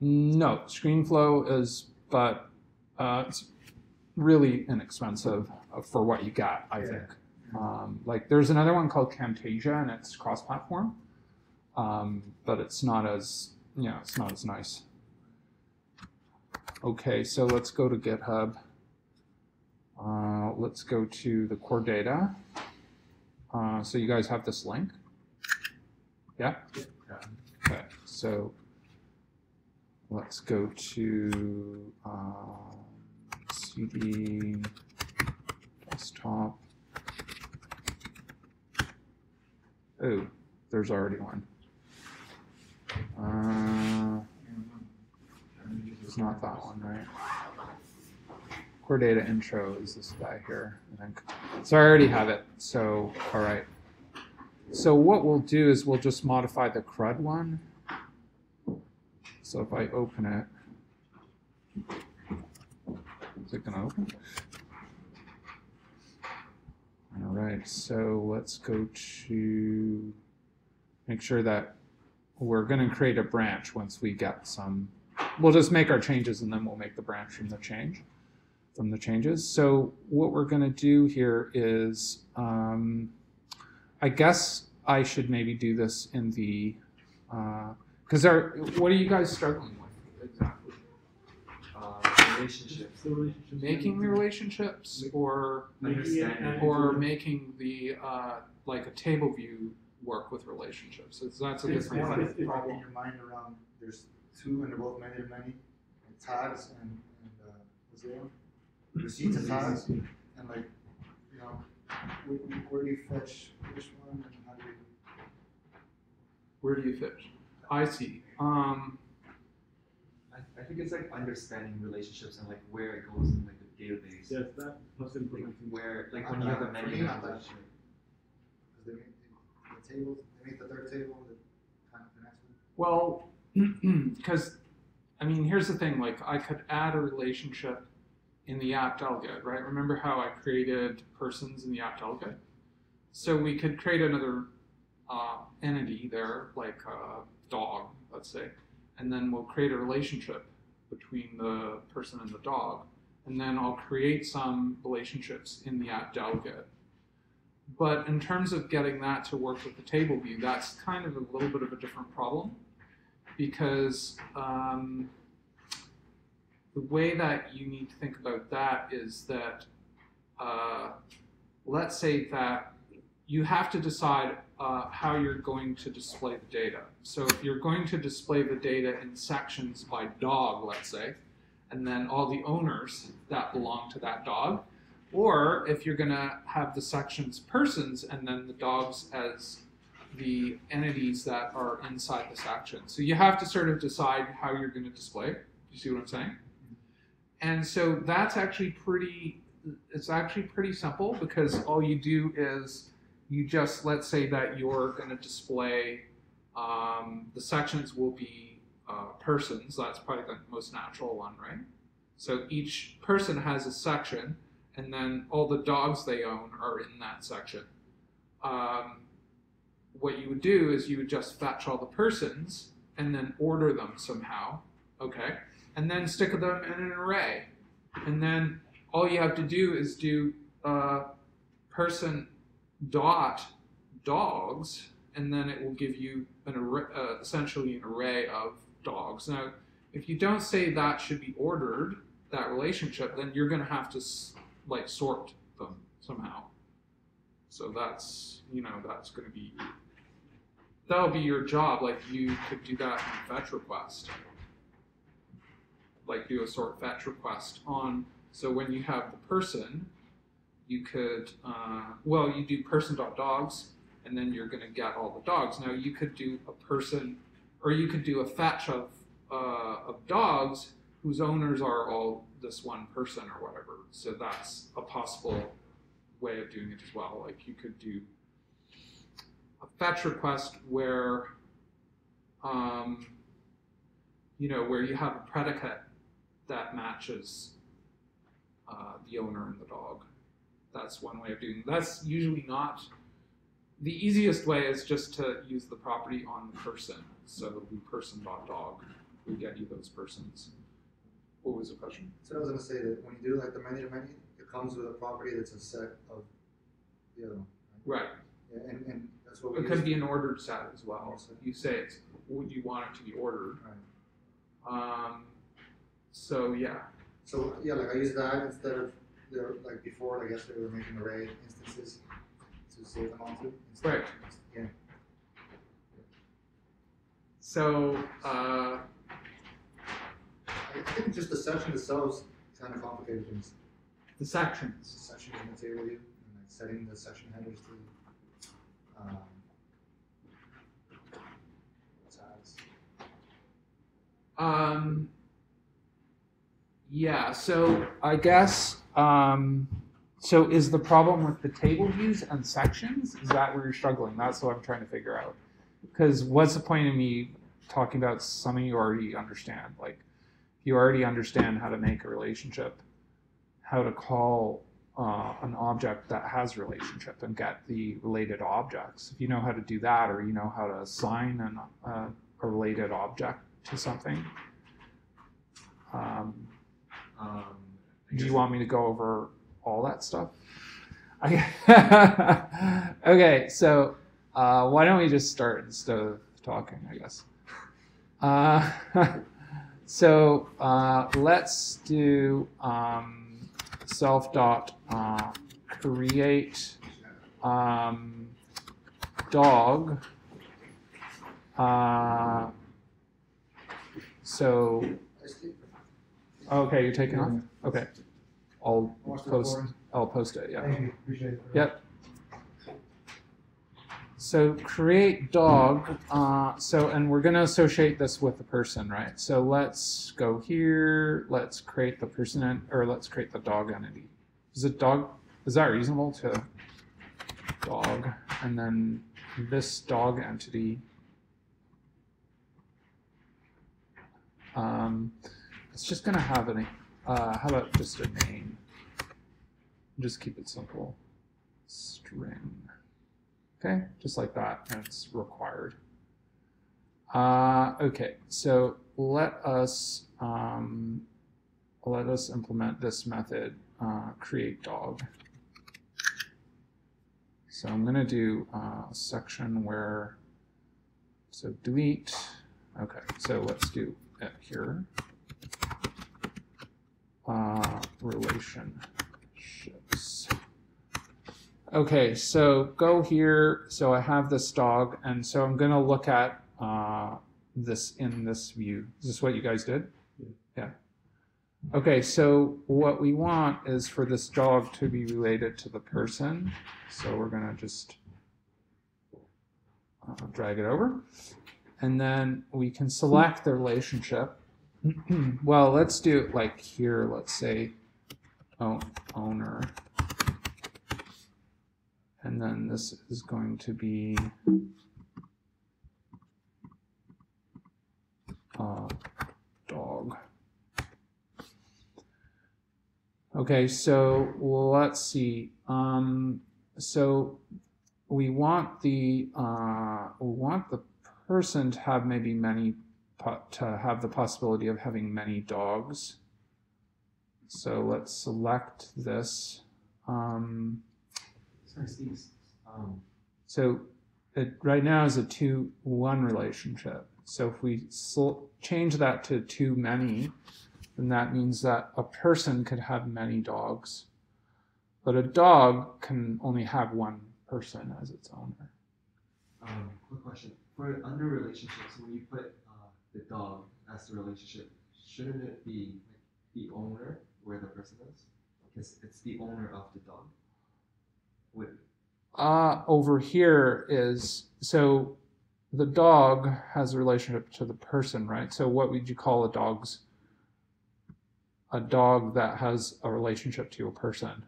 No, ScreenFlow is, but it's really inexpensive for what you got, I think. Like there's another one called Camtasia, and it's cross-platform, but it's not as it's not as nice. Okay, so let's go to GitHub. Let's go to the core data. So you guys have this link? Yeah? Okay, so let's go to CD desktop. Oh, there's already one. It's not that one, right? Core data intro is this guy here, I think. So I already have it. So, all right. So what we'll do is we'll just modify the CRUD one. So if I open it, is it going to open? All right. So let's go to make sure that we're going to create a branch once we get some. We'll just make our changes and then we'll make the branch from the changes. So what we're going to do here is, I guess I should maybe do this in the, because what are you guys struggling with exactly? Relationships. Making the relationships, or making the like a table view work with relationships. That's a different problem. In your mind around there's two and they're both many, and tags and what's the one? Receipts and tags, and like, you know, where do you fetch which one and how do you? Where do you fetch? I see. I think it's like understanding relationships and like where it goes in like the database. Yes, that most important. Where like when you have a menu Because they make the tables, they make the third table that kind of connects with. Well, because I mean, here's the thing. Like, I could add a relationship in the app delegate, right? Remember how I created persons in the app delegate? So we could create another entity there, like a dog, let's say, and then we'll create a relationship between the person and the dog, and then I'll create some relationships in the app delegate. But in terms of getting that to work with the table view, that's kind of a little bit of a different problem, because the way that you need to think about that is that, let's say that you have to decide how you're going to display the data. So if you're going to display the data in sections by dog, let's say, and then all the owners that belong to that dog, or if you're going to have the sections persons and then the dogs as the entities that are inside the section. So you have to sort of decide how you're going to display. You see what I'm saying? And so that's actually it's actually pretty simple, because all you do is you just, let's say that you're going to display, the sections will be persons. That's probably the most natural one, right? So each person has a section, and then all the dogs they own are in that section. What you would do is you would just fetch all the persons and then order them somehow, okay? And then stick them in an array. And then all you have to do is do person dot dogs, and then it will give you an array, essentially an array of dogs. Now, if you don't say that should be ordered, that relationship, then you're going to have to like sort them somehow. So that's, that's going to be, that'll be your job. Like, you could do that in fetch request. Like, do a sort fetch request on, so when you have the person, you could, you do person.dogs, and then you're going to get all the dogs. Now, you could do a person, or you could do a fetch of dogs whose owners are all this one person or whatever. So that's a possible way of doing it as well. Like, you could do a fetch request where, where you have a predicate that matches the owner and the dog. That's one way of doing it. That's usually not, the easiest way is just to use the property on the person. So it would be person.dog. we get you those persons. What was the question? So I was gonna say that when you do like the many to many, it comes with a property that's a set of the other one. Right. Yeah, and that's what we It could use. be an ordered set as well. Also. You say it's would you want it to be ordered. Right. So yeah. So yeah, like I use that instead of like before. I guess they were making array instances to save them onto. Right. Yeah. So I think just the section itself kind of complicated things. the sections. The section in the table view and like setting the section headers to tags. Yeah, so I guess, so is the problem with the table views and sections? Is that where you're struggling? That's what I'm trying to figure out. Because what's the point of me talking about something you already understand? Like, if you already understand how to make a relationship, how to call an object that has relationship and get the related objects. If you know how to do that, or you know how to assign a related object to something, do you want me to go over all that stuff? Okay, so why don't we just start instead of talking, I guess. So let's do self dot create dog. So okay, you're taking off? Okay. I'll post it, yeah. Thank you. Appreciate it. Yep. So create dog, and we're gonna associate this with the person, right? So let's go here, let's create the person, or let's create the dog entity. Is that reasonable to dog, and then this dog entity, it's just gonna have how about just a name? Just keep it simple, string. Okay, just like that, and it's required. Okay, so let us implement this method, create dog. So I'm gonna do a section where, so delete. Okay, so let's do it here. Relationships. Okay, so go here. So I have this dog, and so I'm going to look at this in this view. Is this what you guys did? Yeah. Okay, so what we want is for this dog to be related to the person. So we're going to just drag it over. And then we can select the relationship. Well, let's do it like here. Let's say owner. And then this is going to be dog. Okay, so let's see. So we want the person to have maybe have the possibility of having many dogs. So let's select this. Steve. So it right now is a 2-1 relationship. So if we change that to too many, then that means that a person could have many dogs, but a dog can only have one person as its owner. Quick question. For under relationships, when you put the dog as the relationship, shouldn't it be like the owner where the person is? Because it's the owner of the dog. Over here is, so the dog has a relationship to the person, right? So what would you call a dog that has a relationship to a person?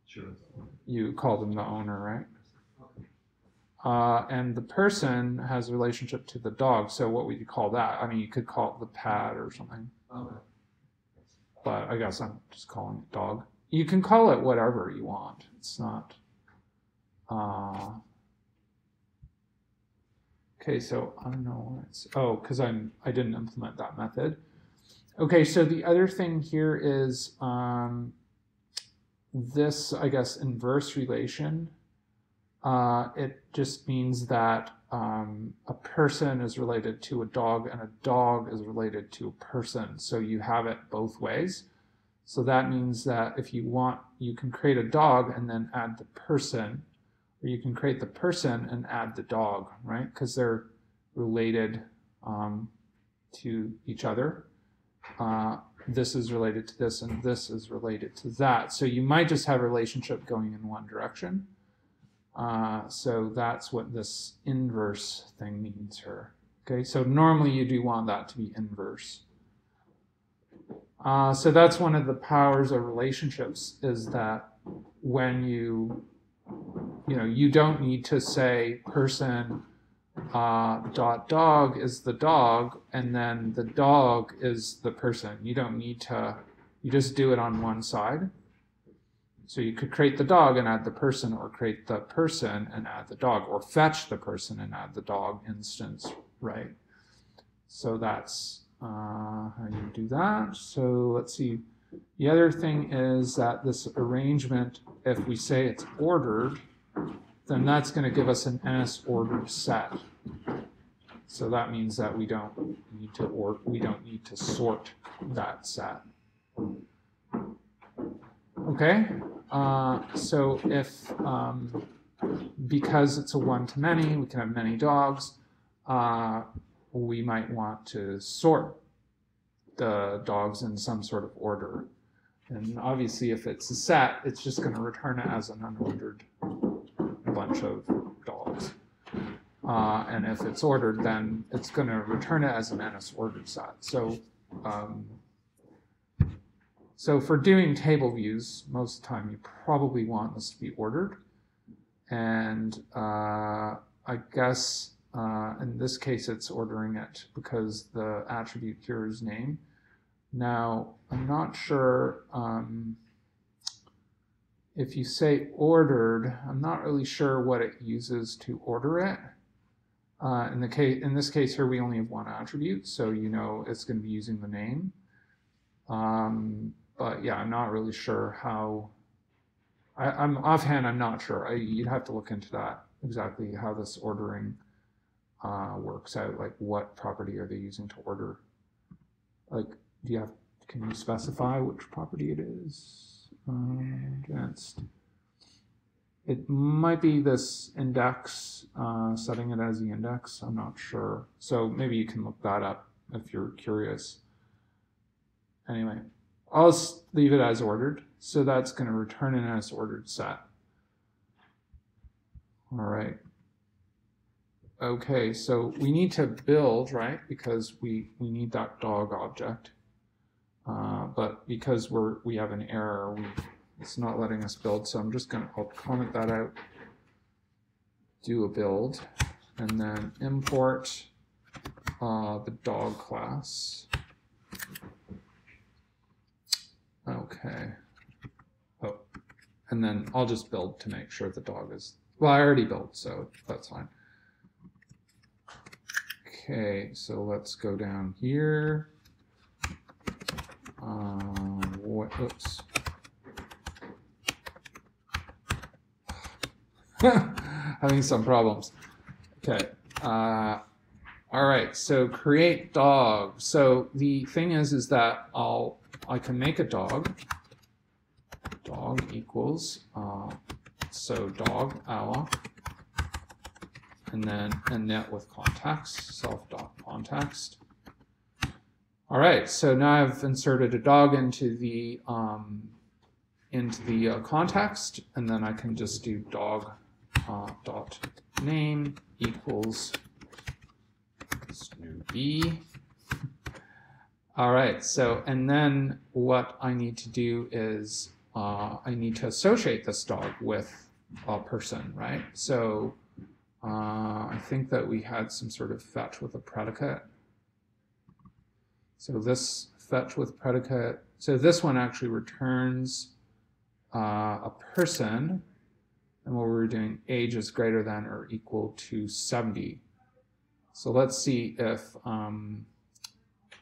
Sure. You call them the owner, right? Okay. And the person has a relationship to the dog, so what would you call that? I mean, you could call it the pet or something. Okay. But I guess I'm just calling it dog. You can call it whatever you want. It's not. Okay, so I don't know what it's, oh, because I didn't implement that method. Okay, so the other thing here is this, I guess, inverse relation. It just means that a person is related to a dog and a dog is related to a person. So you have it both ways. So that means that if you want, you can create a dog and then add the person, or you can create the person and add the dog, right? Because they're related to each other. This is related to this and this is related to that. So you might just have a relationship going in one direction. So that's what this inverse thing means here. Okay, so normally you do want that to be inverse. So that's one of the powers of relationships, is that when you don't need to say person dot dog is the dog and then the dog is the person. You don't need to, you just do it on one side. So you could create the dog and add the person, or create the person and add the dog, or fetch the person and add the dog instance, right? So that's how you do that. So let's see. The other thing is that this arrangement, if we say it's ordered, then that's going to give us an NS ordered set. So that means that we don't need to sort that set. Okay. So if because it's a one-to-many, we can have many dogs. We might want to sort the dogs in some sort of order. And obviously, if it's a set, it's just going to return it as an unordered bunch of dogs. And if it's ordered, then it's going to return it as an NS ordered set. So for doing table views, most of the time you probably want this to be ordered. And I guess in this case it's ordering it because the attribute here is name. Now, I'm not sure if you say ordered, I'm not really sure what it uses to order it. In this case here, we only have one attribute, so you know it's going to be using the name. But yeah, I'm not really sure how. I'm offhand, I'm not sure. You'd have to look into that, exactly how this ordering works out. Like, what property are they using to order? Like, can you specify which property it is? Advanced. It might be this index, setting it as the index. I'm not sure. So maybe you can look that up if you're curious. Anyway, I'll just leave it as ordered. So that's going to return an as ordered set. All right. Okay, so we need to build, right? Because we need that dog object. But because we have an error, it's not letting us build. So I'm just going to, I'll comment that out, do a build, and then import the dog class. Okay. Oh, and then I'll just build to make sure the dog is, well, I already built, so that's fine. Okay, so let's go down here. Oops. Having some problems. Okay. All right. So create dog. So the thing is that I can make a dog. Dog equals so dog alloc, and then init with context, self.context. All right, so now I've inserted a dog into the context, and then I can just do dog dot name equals Snoopy. All right, so and then what I need to do is I need to associate this dog with a person, right? So I think that we had some sort of fetch with a predicate. So this fetch with predicate, so this one actually returns a person, and what we're doing, age is greater than or equal to 70. So let's see if,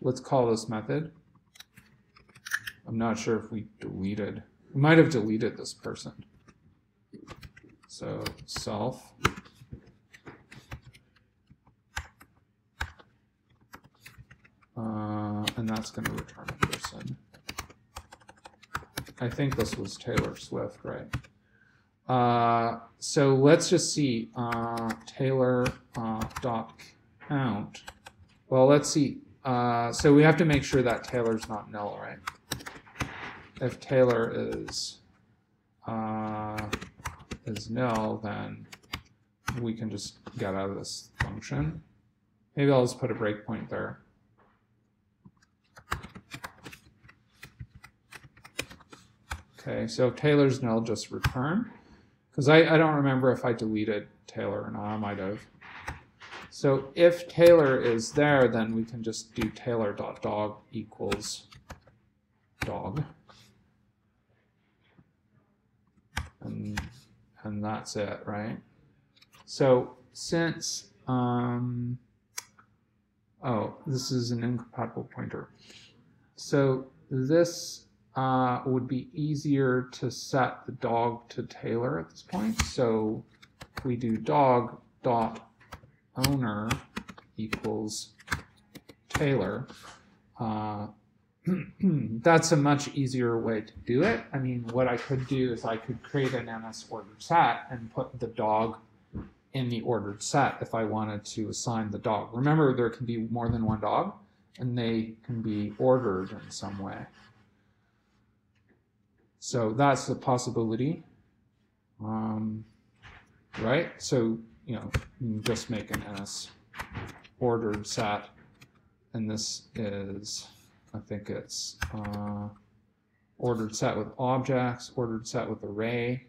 let's call this method. I'm not sure if we might have deleted this person. So self. And that's going to return a person. I think this was Taylor Swift, right? So let's just see Taylor dot count. Well, let's see. So we have to make sure that Taylor's not null, right? If Taylor is null, then we can just get out of this function. Maybe I'll just put a breakpoint there. Okay, so if Taylor's null, just return. Because I don't remember if I deleted Taylor or not. I might have. So if Taylor is there, then we can just do Taylor.dog equals dog. And that's it, right? So since, oh, this is an incompatible pointer. So this would be easier to set the dog to Taylor at this point. So we do dog dot owner equals Taylor. That's a much easier way to do it. I mean, what I could do is I could create an NS ordered set and put the dog in the ordered set if I wanted to assign the dog. Remember, there can be more than one dog, and they can be ordered in some way. So that's a possibility, right? So, you know, you can just make an NS ordered set, and this is, I think it's ordered set with objects, ordered set with array,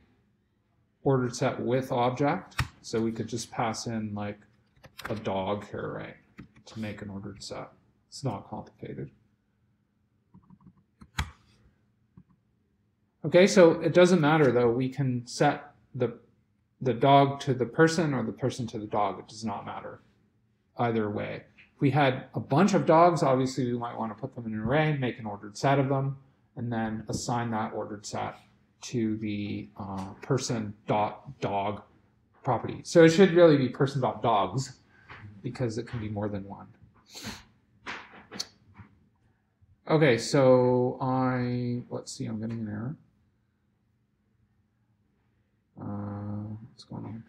ordered set with object. So we could just pass in like a dog here, right, to make an ordered set. It's not complicated. Okay, so it doesn't matter though. We can set the dog to the person or the person to the dog. It does not matter either way. If we had a bunch of dogs, obviously we might want to put them in an array, make an ordered set of them, and then assign that ordered set to the person.dog property. So it should really be person.dogs because it can be more than one. Okay, so let's see, I'm getting an error. What's going on?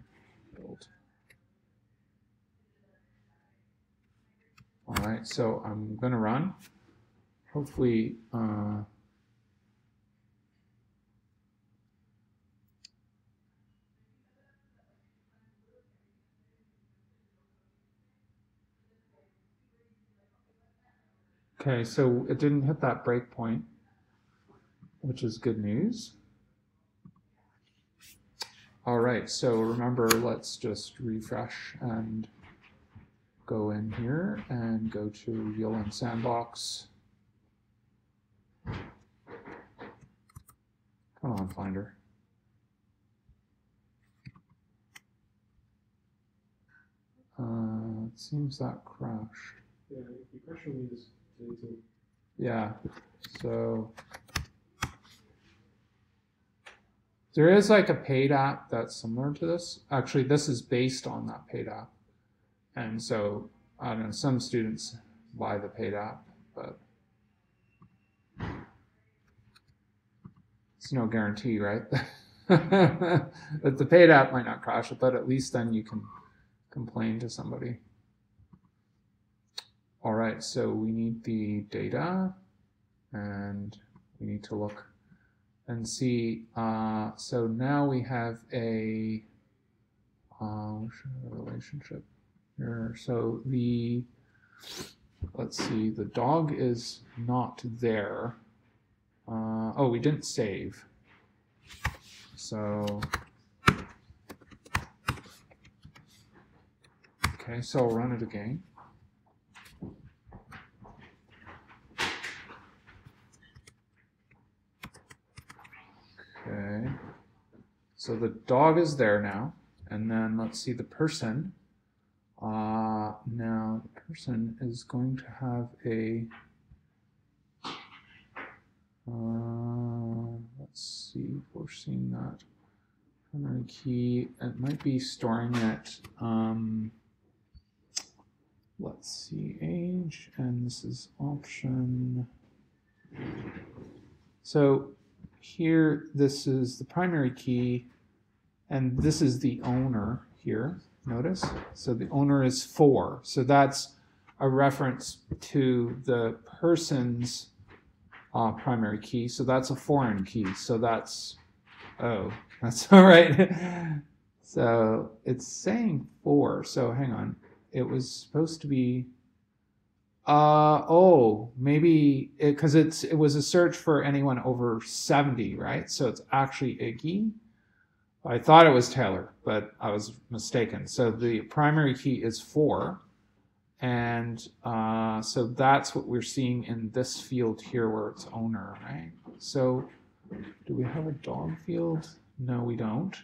Build. All right, so I'm going to run. Hopefully, okay, so it didn't hit that breakpoint, which is good news. All right, so remember, let's just refresh and go in here and go to Yulin Sandbox. Come on, Finder. It seems that crashed. Yeah, if you crash on me, just delete it. Yeah, so there is like a paid app that's similar to this. Actually, this is based on that paid app. And so, I don't know, some students buy the paid app, but it's no guarantee, right? But the paid app might not crash it, but at least then you can complain to somebody. All right, so we need the data, and we need to look and see. So now we have a relationship here. So let's see, the dog is not there. Oh, we didn't save. So, okay, so I'll run it again. Okay, so the dog is there now, and then let's see the person. now the person is going to have a, let's see if we're seeing that primary key. It might be storing it, let's see, age, and this is option. So here, this is the primary key, and this is the owner here, notice? So the owner is 4. So that's a reference to the person's primary key. So that's a foreign key. So that's, oh, that's all right. So it's saying 4. So hang on. It was supposed to be, oh, maybe, because it was a search for anyone over 70, right? So it's actually Iggy. I thought it was Taylor, but I was mistaken. So the primary key is 4. And so that's what we're seeing in this field here where it's owner, right? So do we have a dog field? No, we don't.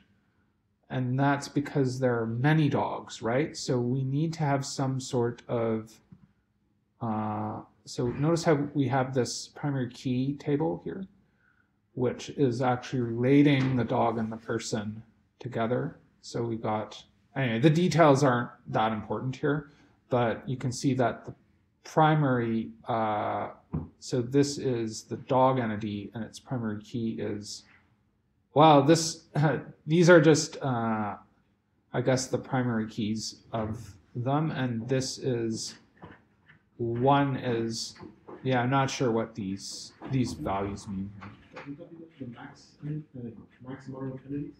And that's because there are many dogs, right? So we need to have some sort of, so notice how we have this primary key table here, which is actually relating the dog and the person together. So we got, anyway, the details aren't that important here, but you can see that the primary, so this is the dog entity and its primary key is, well, this, these are just, I guess, the primary keys of them, and this is, one is, yeah, I'm not sure what these values mean here. Would that be the max amount of entities?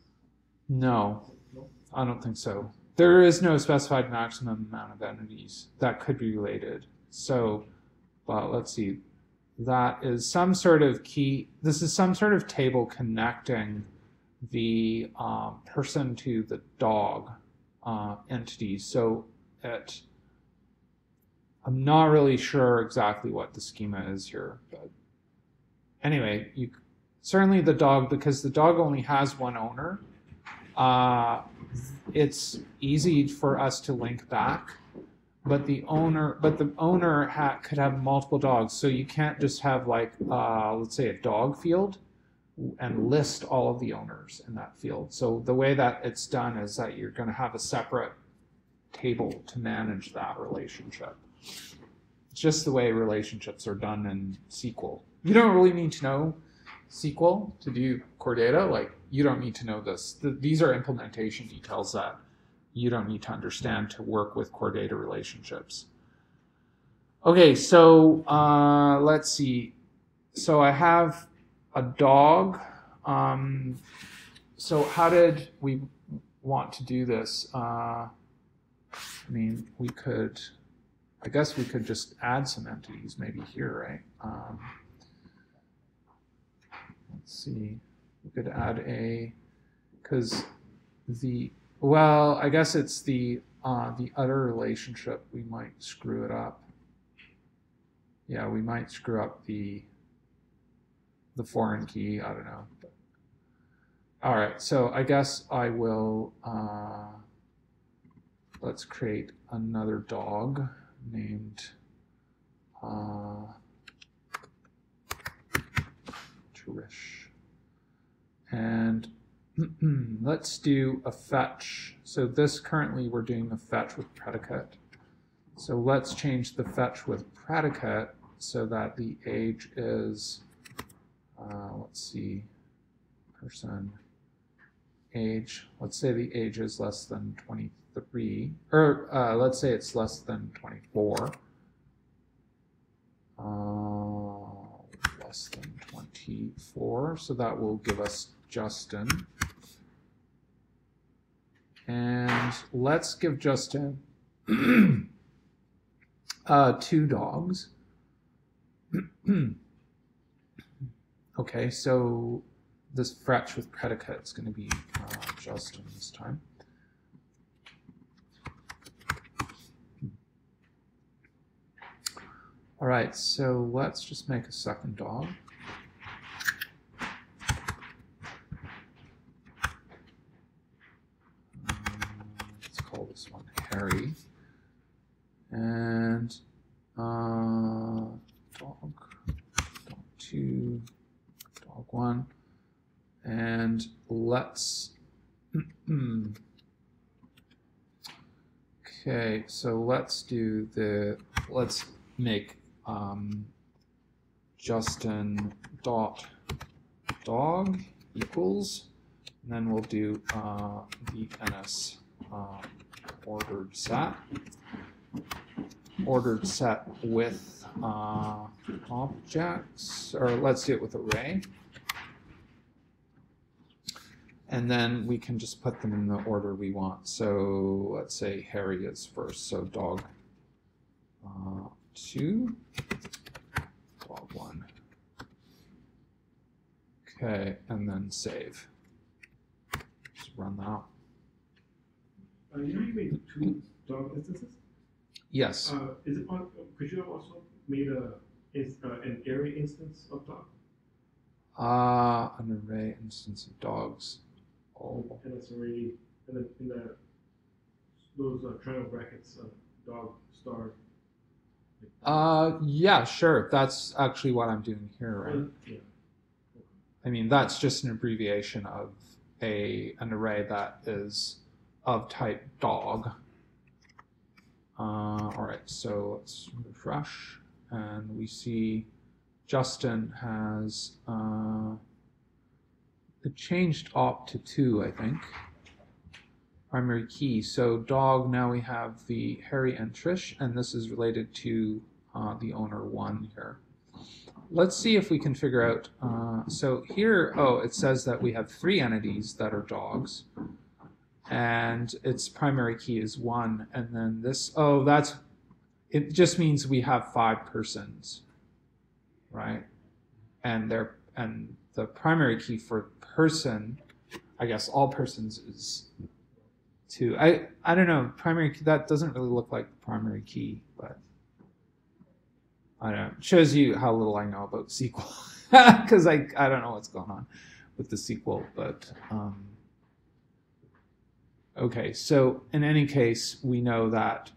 No, No? I don't think so. There is no specified maximum amount of entities that could be related. So, but let's see. That is some sort of key. This is some sort of table connecting the person to the dog entity. So I'm not really sure exactly what the schema is here, but anyway, certainly the dog, because the dog only has one owner, it's easy for us to link back, but the owner could have multiple dogs. So you can't just have like, let's say a dog field and list all of the owners in that field. So the way that it's done is that you're going to have a separate table to manage that relationship. It's just the way relationships are done in SQL. You don't really need to know SQL to do core data. Like, you don't need to know this. These are implementation details that you don't need to understand to work with core data relationships. Okay, so let's see. So I have a dog. So how did we want to do this? I mean, I guess we could just add some entities maybe here, right? Let's see. We could add because well, I guess it's the other relationship. We might screw it up. Yeah, we might screw up the foreign key. I don't know. But, all right, so I guess I will. Let's create another dog named Trish. And let's do a fetch. So this currently we're doing the fetch with predicate. So let's change the fetch with predicate so that the age is, let's see, person, age. Let's say the age is less than 23, or let's say it's less than 24. Less than 24, so that will give us Justin. And let's give Justin 2 dogs. Okay, so this fetch with predicate is going to be Justin this time. All right, so let's just make a second dog. Let's call this one Harry. dog1. And let's, okay, so let's make Justin dot dog equals, and then we'll do the NS ordered set with objects, or let's do it with array. And then we can just put them in the order we want. So let's say Harry is first. So dog 2, dog 1. Okay, and then save. Just run that. You made 2 dog instances? Yes. Is it could you have also made an array instance of dog? An array instance of dogs. Oh. And it's already in those triangle brackets, dog star. Yeah, sure. That's actually what I'm doing here, right? Yeah. I mean, that's just an abbreviation of an array that is of type dog. All right, so let's refresh, and we see Justin has it changed op to 2, I think. Primary key. So dog, now we have the Harry and Trish, and this is related to the owner 1 here. Let's see if we can figure out, so here, it says that we have 3 entities that are dogs, and its primary key is 1, and then this, it just means we have 5 persons, right? And the primary key for person, I guess all persons is 2. I don't know, primary key, that doesn't really look like the primary key, but I don't know. It shows you how little I know about SQL, because I don't know what's going on with the SQL, but okay, so in any case, we know that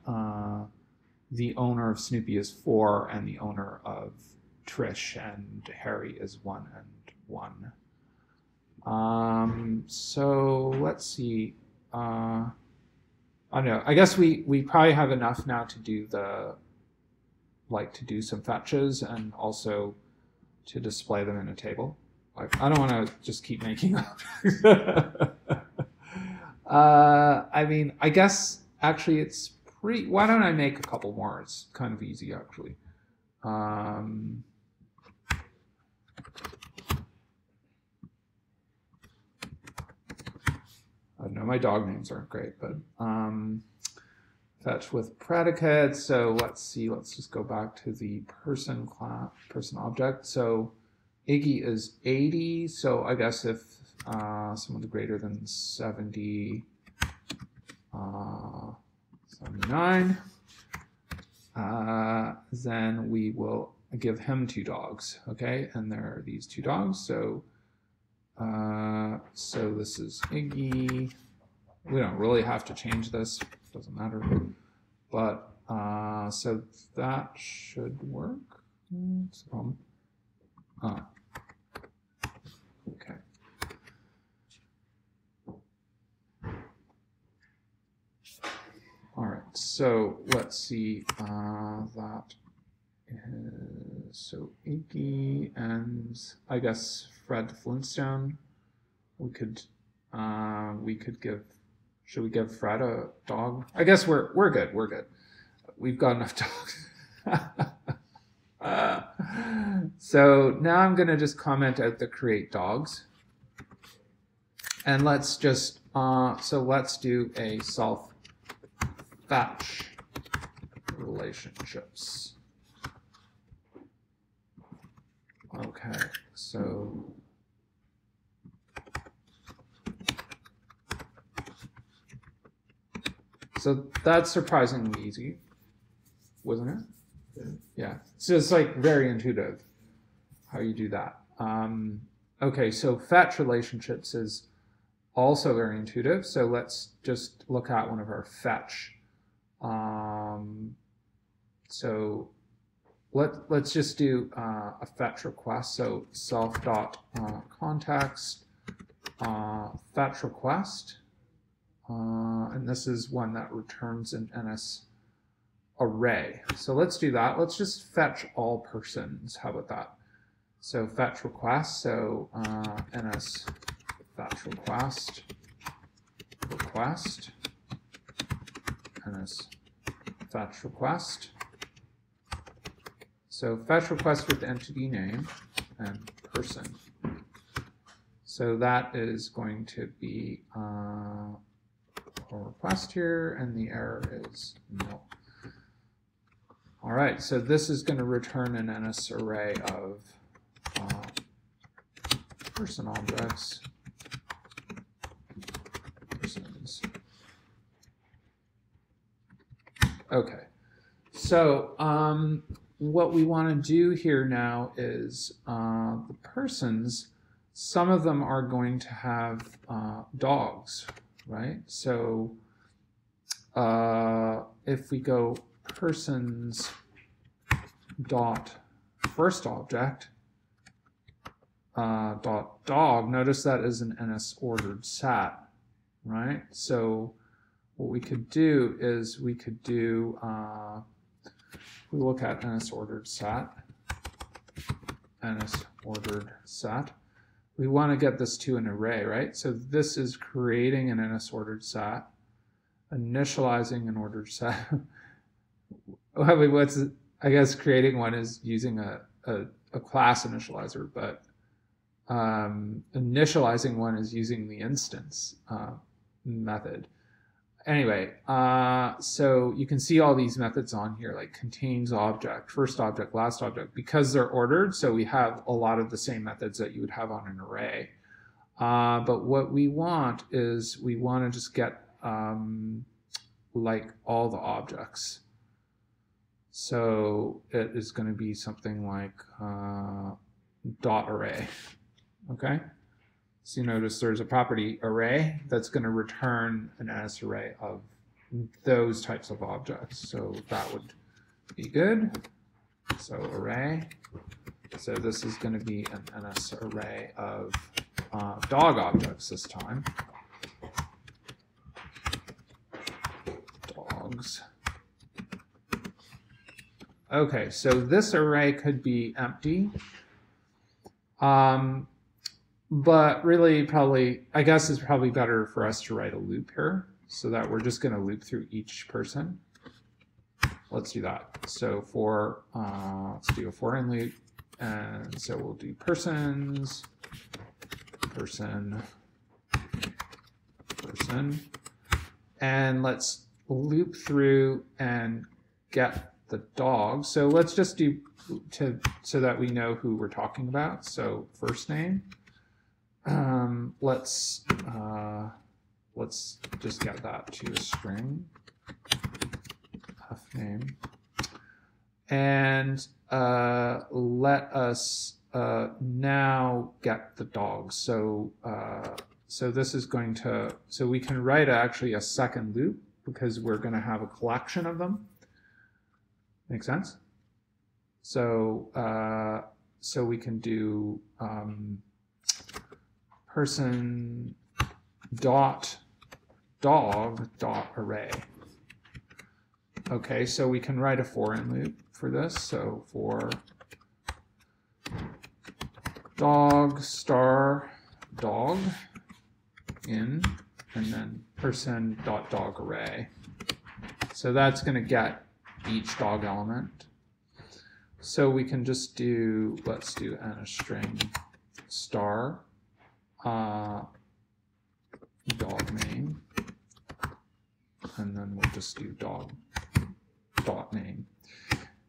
the owner of Snoopy is 4 and the owner of Trish and Harry is 1 and 1. So let's see. I don't know. I guess we probably have enough now to do to do some fetches and also to display them in a table. Like, I don't want to just keep making up. I mean, I guess actually it's pretty. Why don't I make a couple more? It's kind of easy actually. I don't know, my dog names aren't great, but fetch with predicate. So let's see, let's just go back to the person object. So Iggy is 80. So I guess if someone's greater than 70, 79, then we will give him 2 dogs. Okay, and there are these 2 dogs. So so this is Iggy. We don't really have to change this, doesn't matter. But so that should work. What's the problem? Okay. All right, so let's see that is, so Iggy and I guess Fred Flintstone. We could give. Should we give Fred a dog? I guess we're good. We're good. We've got enough dogs. So now I'm gonna just comment out the create dogs, and let's just so let's do a self fetch relationships. Okay, so. So that's surprisingly easy, wasn't it? Yeah. So it's like very intuitive how you do that. Okay, so fetch relationships is also very intuitive. So let's just look at one of our fetch. So let's just do a fetch request. So self dot context fetch request, and this is one that returns an NS array. So let's do that. Let's just fetch all persons. How about that? So fetch request. So NS fetch request NS fetch request. So fetch request with entity name and person. So that is going to be a request here, and the error is null. All right, so this is going to return an NS array of person objects, persons. Okay, so what we want to do here now is the persons, some of them are going to have dogs, right? So if we go persons dot first object dot dog, notice that is an NS ordered sat, right? So what we could do is we could do we look at NS ordered sat, NS ordered sat. We want to get this to an array, right? So this is creating an NS ordered sat, initializing an ordered sat. I guess creating one is using a class initializer, but initializing one is using the instance method. Anyway, so you can see all these methods on here, like contains object, first object, last object, because they're ordered. So we have a lot of the same methods that you would have on an array. But what we want is we want to just get like all the objects. So it is going to be something like dot array. Okay. So you notice there's a property array that's going to return an NS array of those types of objects. So that would be good. So array. So this is going to be an NS array of dog objects this time. Dogs. Okay, so this array could be empty. But really probably, I guess it's probably better for us to write a loop here so that we're just going to loop through each person. Let's do that. So for, let's do a for in loop. And so we'll do persons, person, person. And let's loop through and get the dog. So let's just do so that we know who we're talking about. So first name. Let's just get that to a string, f name, and let us now get the dogs. So so this is going to, so we can write actually a second loop because we're going to have a collection of them. Make sense? So so we can do person dot dog dot array. Okay, so we can write a for in loop for this. So for dog star dog in, and then person dot dog array. So that's going to get each dog element. So we can just do, let's do a string star dog name, and then we'll just do dog dot name.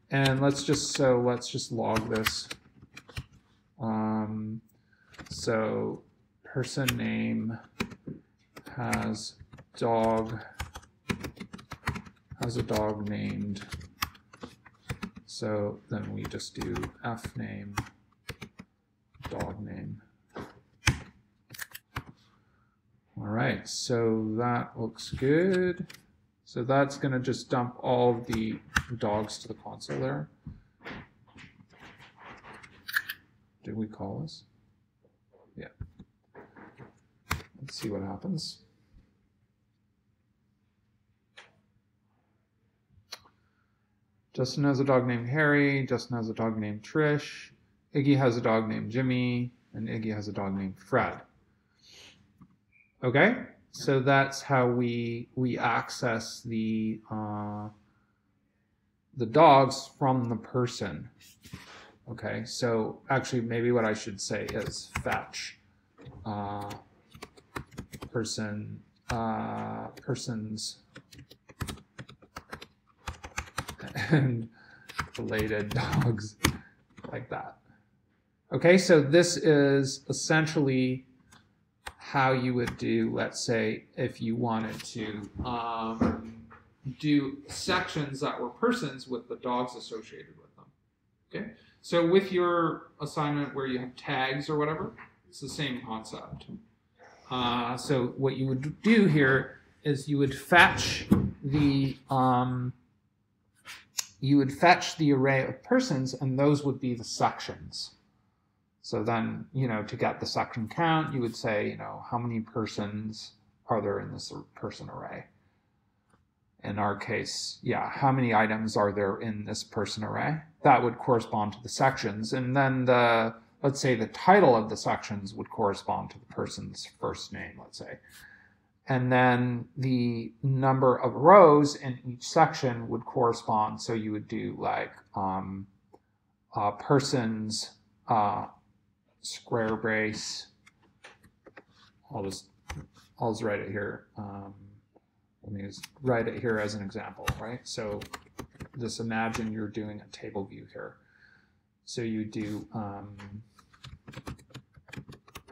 And let's just log this. So person name has a dog named. So then we just do f name dog name. All right, so that looks good. So that's going to just dump all of the dogs to the console there. Did we call this? Yeah. Let's see what happens. Justin has a dog named Harry. Justin has a dog named Trish. Iggy has a dog named Jimmy. And Iggy has a dog named Fred. Okay? So that's how we access the dogs from the person. Okay, so actually maybe what I should say is fetch persons and related dogs, like that. Okay, so this is essentially how you would do, let's say, if you wanted to do sections that were persons with the dogs associated with them. Okay, so with your assignment where you have tags or whatever, it's the same concept. So what you would do here is you would fetch the array of persons, and those would be the sections. So then, to get the section count, you would say, how many persons are there in this person array? In our case, how many items are there in this person array? That would correspond to the sections. And then let's say the title of the sections would correspond to the person's first name, let's say. And then the number of rows in each section would correspond. So you would do like persons, square brace. I'll just write it here. Let me just write it here as an example, right? So just imagine you're doing a table view here. So you do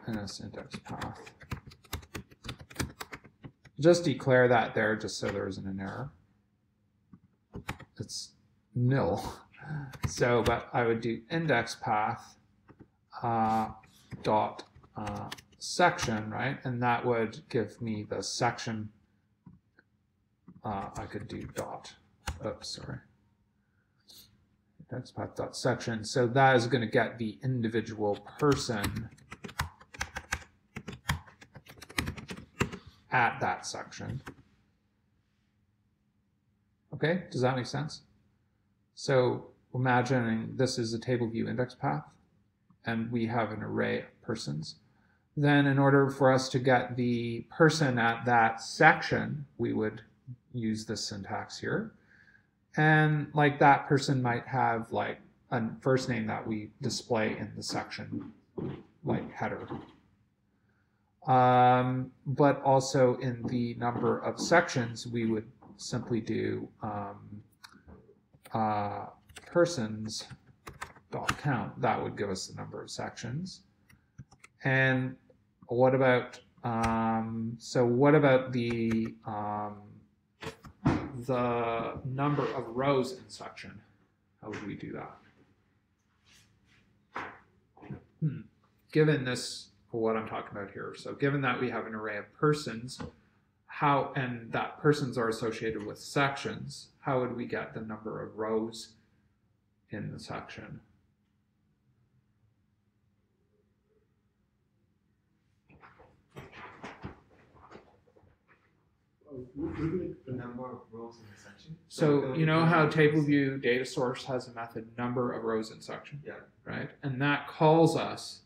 NS index path. Just declare that there, just so there isn't an error. It's nil. So, but I would do index path dot section, right? And that would give me the section. I could do dot. Oops, sorry. Index path dot section. So that is going to get the individual person at that section. Okay, does that make sense? So imagining this is a table view index path, and we have an array of persons. Then in order for us to get the person at that section, we would use this syntax here. And like that person might have like a first name that we display in the section, like header. But also in the number of sections, we would simply do persons dot count. That would give us the number of sections. And what about what about the number of rows in section? How would we do that? Given this, what I'm talking about here. So given that we have an array of persons, and that persons are associated with sections, how would we get the number of rows in the section? The number of rows in the section. So you know how table view data source has a method number of rows in section? Yeah. Right? And that calls us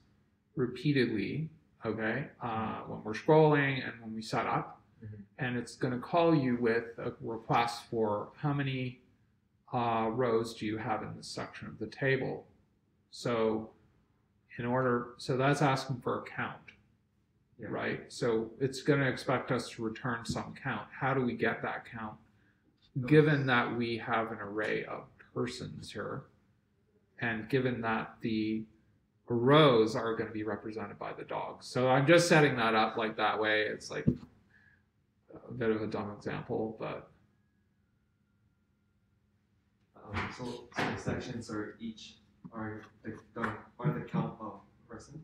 repeatedly, okay, when we're scrolling and when we set up. And it's going to call you with a request for how many rows do you have in this section of the table. So so that's asking for a count. Yeah. Right? So it's going to expect us to return some count. How do we get that count? Given that we have an array of persons here, and given that the rows are going to be represented by the dogs. So I'm just setting that up like that way. It's like a bit of a dumb example, but... So the sections are the count of person,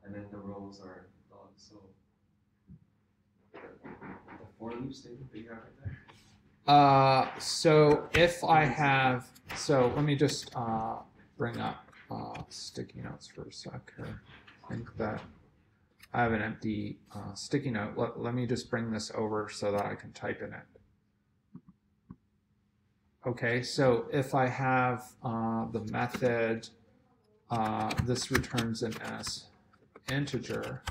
and then the rows are dogs. So the for loop statement that you have right there. So if I have, so let me just bring up sticky notes for a sec here. I think that I have an empty sticky note. Let me just bring this over so that I can type in it. Okay, so if I have the method, this returns an s integer.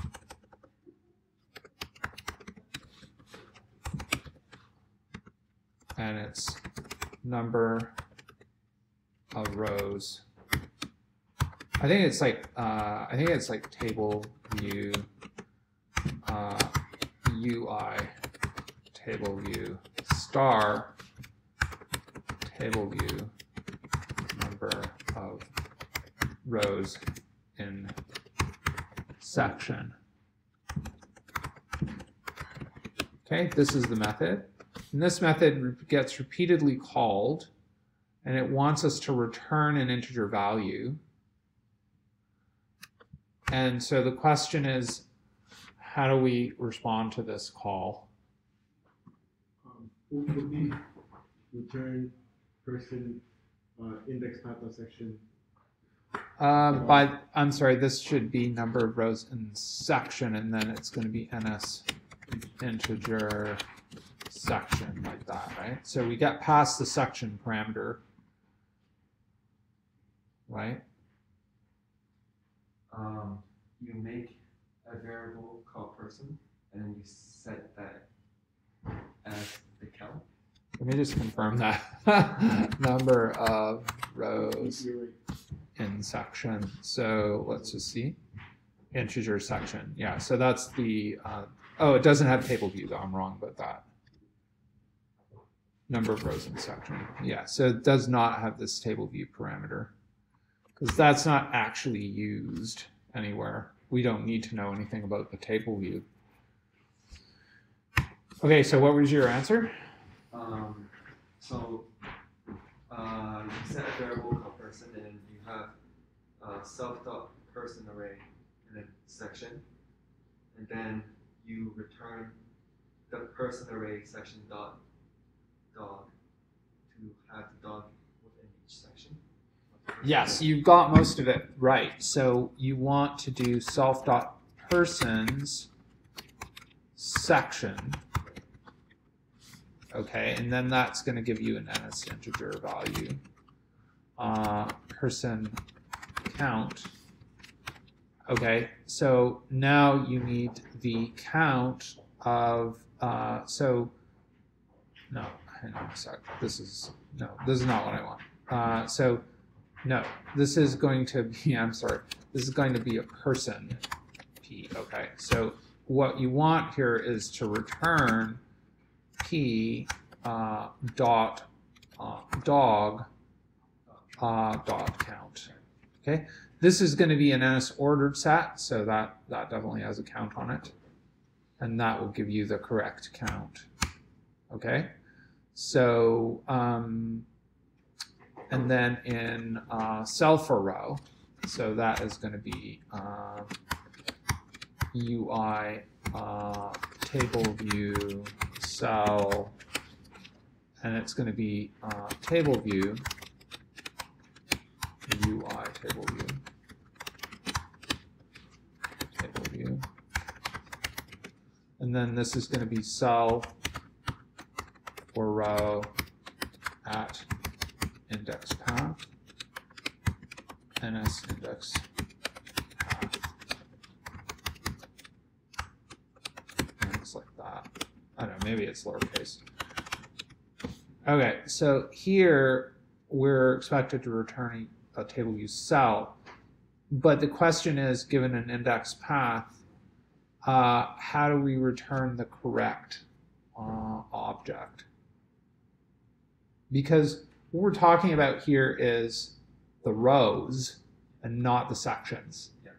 And it's number of rows. I think it's like table view UI table view star table view number of rows in section. Okay, this is the method. And this method gets repeatedly called, and it wants us to return an integer value. And so the question is, how do we respond to this call? What would be return person index path of section? I'm sorry, this should be number of rows in section, and then it's going to be ns integer section, like that, right? So we get past the section parameter, right? You make a variable called person, and then you set that as the count. Let me just confirm that. Number of rows in section. So let's just see. Integer section. Yeah, so that's the, oh, it doesn't have table view though. I'm wrong about that. Number of rows in section. Yeah, so it does not have this table view parameter because that's not actually used anywhere. We don't need to know anything about the table view. Okay, so what was your answer? You set a variable called person, and you have self.person array in a section, and then you return the person array section dog to have the dog within each section. Yes, you got most of it right. So you want to do self.persons section. Okay, and then that's going to give you an ns integer value. Person count. Okay, so now you need the count of, so, no, hang on a sec. This is not what I want. So, no, this is going to be, I'm sorry, this is going to be a person P. Okay, so what you want here is to return P dot dog dot count. Okay, this is going to be an NS ordered set, so that definitely has a count on it, and that will give you the correct count. Okay, so and then in cell for row, so that is going to be UI table view cell, and it's going to be table view UI table view, and then this is going to be cell for row at index path, ns index path, and it's like that. I don't know, maybe it's lowercase. Okay, so here we're expected to return a table view cell, but the question is, given an index path, how do we return the correct object? Because what we're talking about here is the rows and not the sections. Yeah.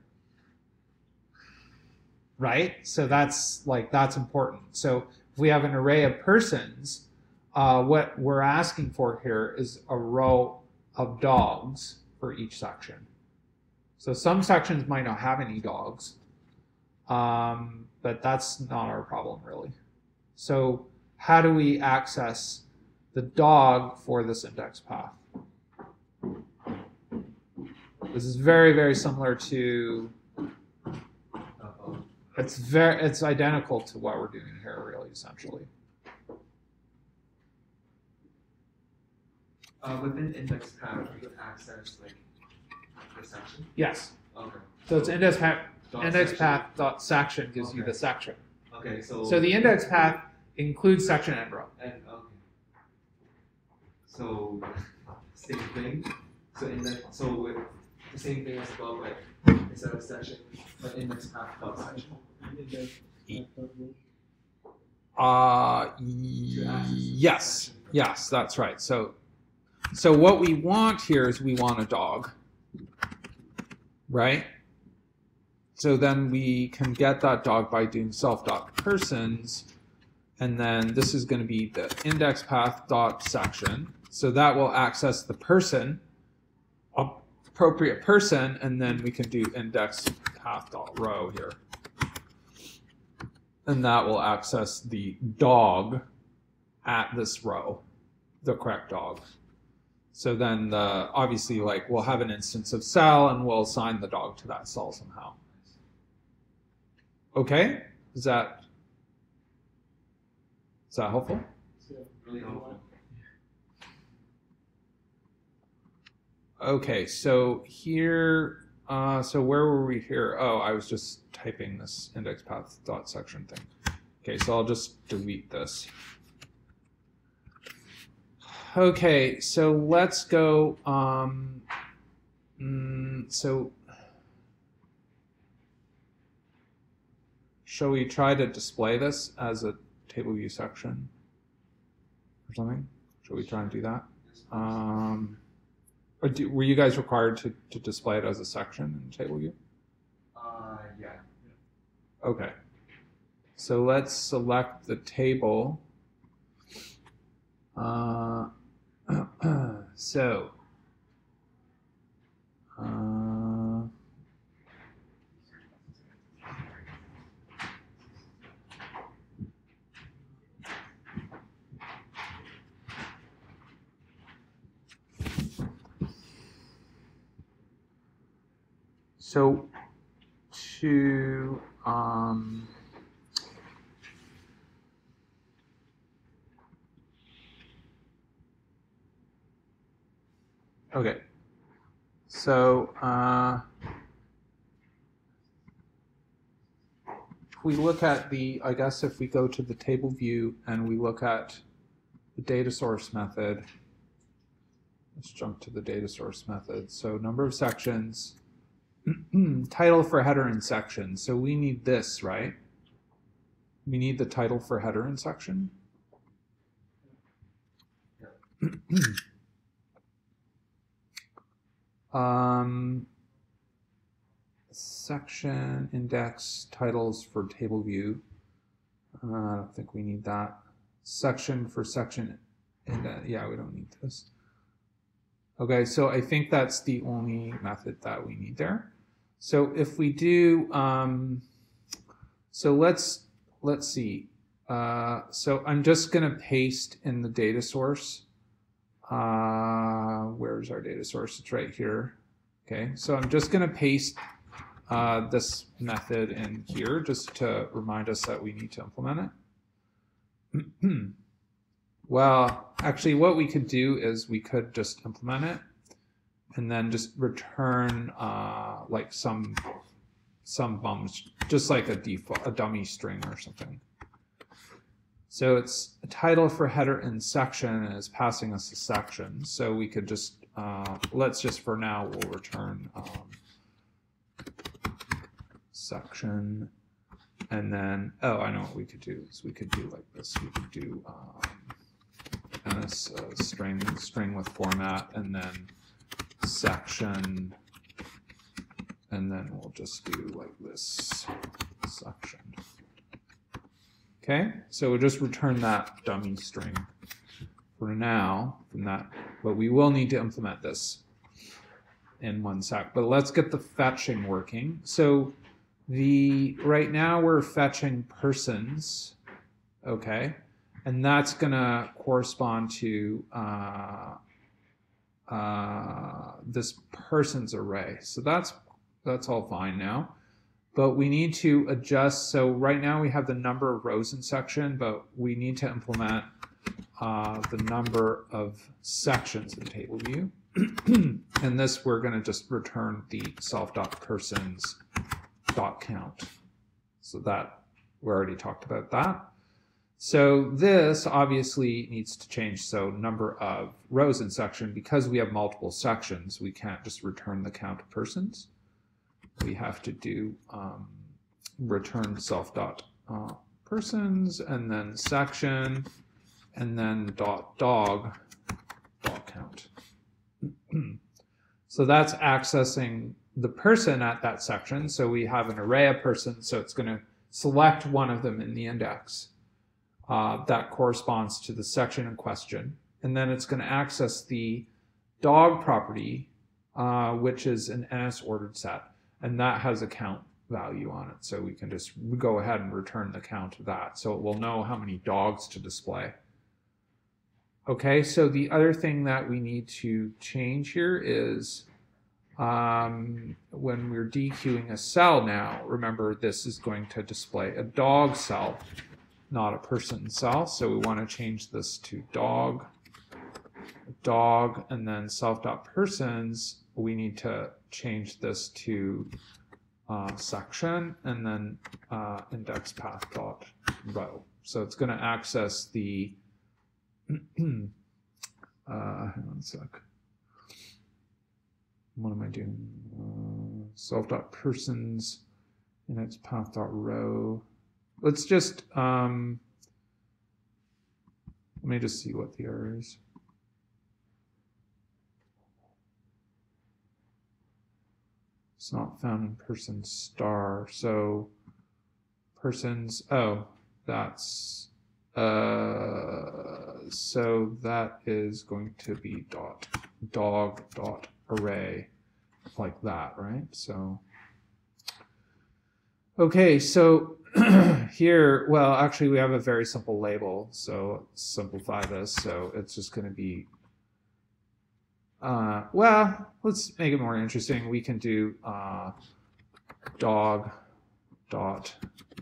Right? So that's important. So if we have an array of persons, what we're asking for here is a row of dogs for each section. So some sections might not have any dogs, but that's not our problem really. So how do we access the dog for this index path? This is very, very similar to, it's identical to what we're doing here, really, essentially. Within index path, you can access like the section. Yes. Okay. So it's index path. Dot Index section. path dot section gives you Okay. the section. Okay, so. So the index path includes section and row. And okay. So same thing. So with the same thing as above, like instead of section, but index path dot section. Yes, yes, that's right. So what we want here is we want a dog, right? So then we can get that dog by doing self.persons, and then this is going to be the index path dot section. So that will access the person, appropriate person, and then we can do index path dot row here. And that will access the dog at this row, the correct dog. So then obviously like we'll have an instance of cell and we'll assign the dog to that cell somehow. Okay, is that helpful? Really helpful. Okay, so here, so where were we here? Oh, I was just typing this index path dot section thing. Okay, so I'll just delete this. Okay, so let's go, so shall we try to display this as a table view section or something? Shall we try and do that? Or were you guys required to display it as a section in table view? Yeah. Okay. So let's select the table. So to okay, so if we look at I guess if we go to the table view and we look at the data source method, let's jump to the data source method. So number of sections, title for header and section. So we need this, right? We need the title for header and section. Section index titles for table view. I don't think we need that. Section for section, yeah, we don't need this. Okay, so I think that's the only method that we need there. So if we do, so let's see. So I'm just gonna paste in the data source. Where's our data source? It's right here. Okay, so I'm just gonna paste this method in here just to remind us that we need to implement it. Well, actually what we could do is we could just implement it and then just return like some bums, just like a default, a dummy string or something. So it's a title for header and section and is passing us a section. So we could just, let's just for now, we'll return section. And then, oh, I know what we could do is we could do like this. We could do string with format and then section, and then we'll just do like this section. Okay, so we'll just return that dummy string for now from that, but we will need to implement this in one sec. But let's get the fetching working. So right now we're fetching persons, okay, and that's gonna correspond to this person's array. So that's all fine now. But we need to adjust. So right now we have the number of rows in section, but we need to implement the number of sections in table view. And this we're going to just return the self.persons.count. So that we already talked about that. So this obviously needs to change. So number of rows in section, because we have multiple sections, we can't just return the count of persons. We have to do return self.persons and then section and then dog count. So that's accessing the person at that section. So we have an array of persons, so it's going to select one of them in the index. That corresponds to the section in question. And then it's going to access the dog property, which is an NS ordered set. And that has a count value on it. So we can just go ahead and return the count of that. So it will know how many dogs to display. Okay, so the other thing that we need to change here is when we're dequeuing a cell now, remember this is going to display a dog cell, not a person cell. So we want to change this to dog, and then self.persons. We need to change this to section and then index path dot row. So it's going to access the hang on a sec. What am I doing? Self.persons index path dot row. Let's just let me just see what the error is. It's not found in person star. So persons, oh, that's so that is going to be dog array like that, right? So okay, so here, well, actually we have a very simple label, so let's simplify this. So it's just going to be well, let's make it more interesting. We can do dog dot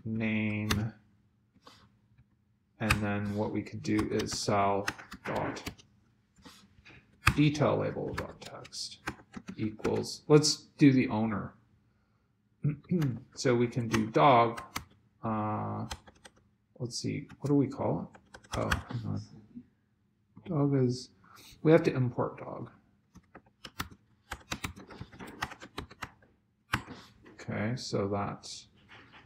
name, and then what we could do is cell dot detail label dot text equals, let's do the owner. So we can do dog, let's see, what do we call it? Oh, hang on. Dog is, we have to import dog. Okay, so that's,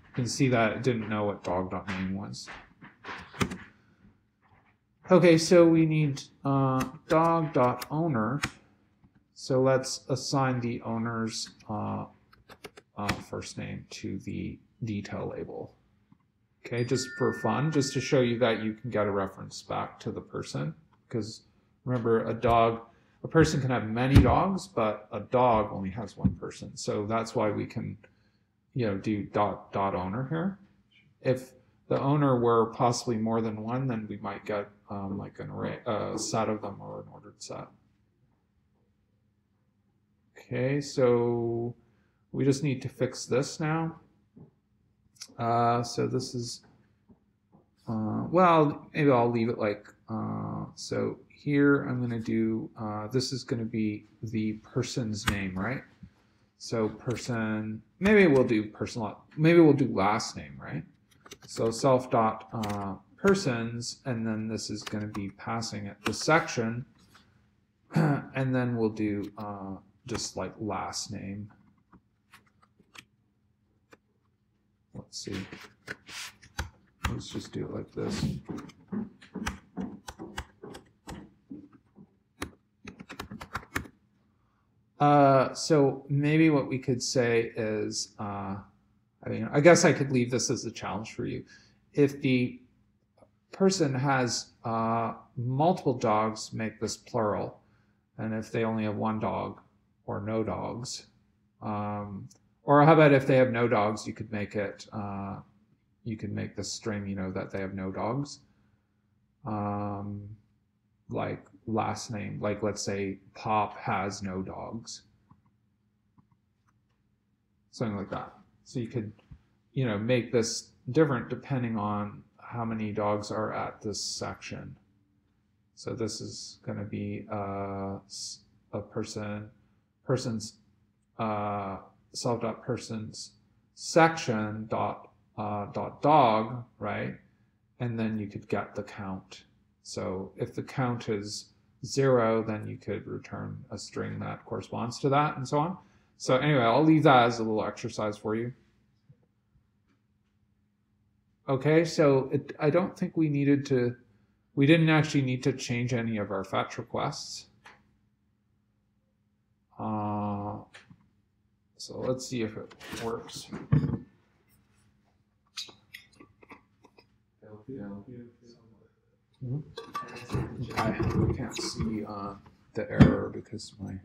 you can see that it didn't know what dog.name was. Okay, so we need dog.owner. So let's assign the owner's first name to the detail label. Okay, just for fun, just to show you that you can get a reference back to the person. Because remember, a person can have many dogs, but a dog only has one person. So that's why we can, do dot owner here. If the owner were possibly more than one, then we might get like an array, a set of them or an ordered set. Okay, so we just need to fix this now. So this is, well, maybe I'll leave it like, so here I'm going to do, this is going to be the person's name, right? So person, maybe we'll do maybe we'll do last name, right? So self.persons, and then this is going to be passing it the section, and then we'll do just like last name. Let's see. Let's just do it like this. So maybe what we could say is, I guess I could leave this as a challenge for you. If the person has multiple dogs, make this plural. And if they only have one dog or no dogs, or how about if they have no dogs, you could make it, you could make the string, that they have no dogs. Like last name. Like let's say Pop has no dogs. Something like that. So you could, you know, make this different depending on how many dogs are at this section. So this is going to be a person's self.person's section dot dog, right? And then you could get the count. So if the count is 0, then you could return a string that corresponds to that, and so on. So anyway, I'll leave that as a little exercise for you. Okay, so I don't think we didn't actually need to change any of our fetch requests. So let's see if it works. I can't see the error because my...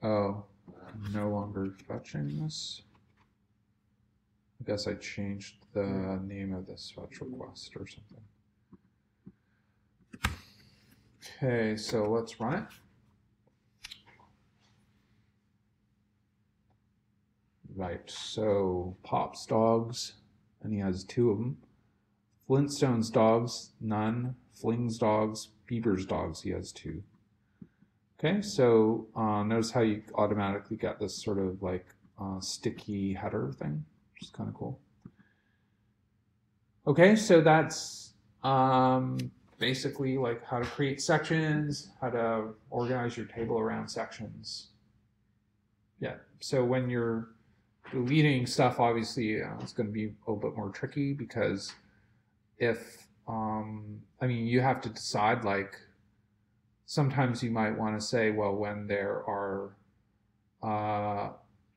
Oh, I'm no longer fetching this. I guess I changed the name of this fetch request or something. Okay, so let's run it. Right, so Pop's dogs, and he has 2 of them. Flintstone's dogs, none. Fling's dogs, Bieber's dogs, he has 2. Okay, so notice how you automatically get this sort of like sticky header thing, which is kind of cool. Okay, so that's basically like how to create sections, how to organize your table around sections. Yeah, so when you're deleting stuff, obviously it's going to be a little bit more tricky because if, I mean, you have to decide, like, sometimes you might want to say, well, when there are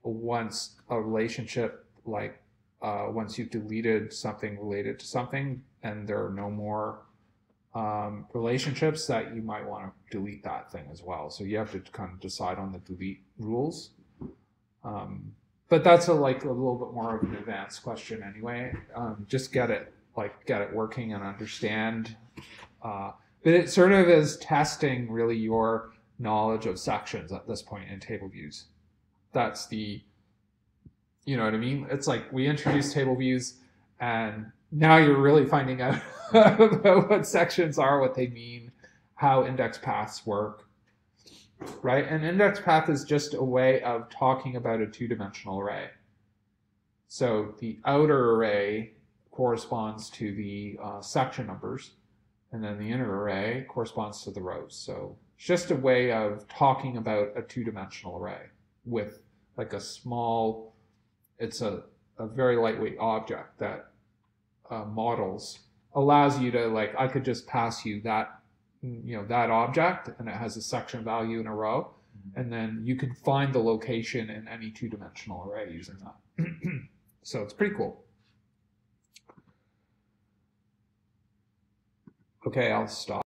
once a relationship, like once you've deleted something related to something and there are no more relationships, that you might want to delete that thing as well. So you have to kind of decide on the delete rules. But that's a little bit more of an advanced question anyway. Just get it working and understand. But it sort of is testing really your knowledge of sections at this point in table views. That's the, you know what I mean? It's like we introduced table views and now you're really finding out about what sections are, what they mean, how index paths work, right? An index path is just a way of talking about a 2-dimensional array. So the outer array corresponds to the section numbers, and then the inner array corresponds to the rows. So it's just a way of talking about a 2-dimensional array with like a small, it's a very lightweight object that models, allows you to, like, I could just pass you that, you know, that object and it has a section value in a row, and then you can find the location in any 2-dimensional array using that. So it's pretty cool. Okay, I'll stop.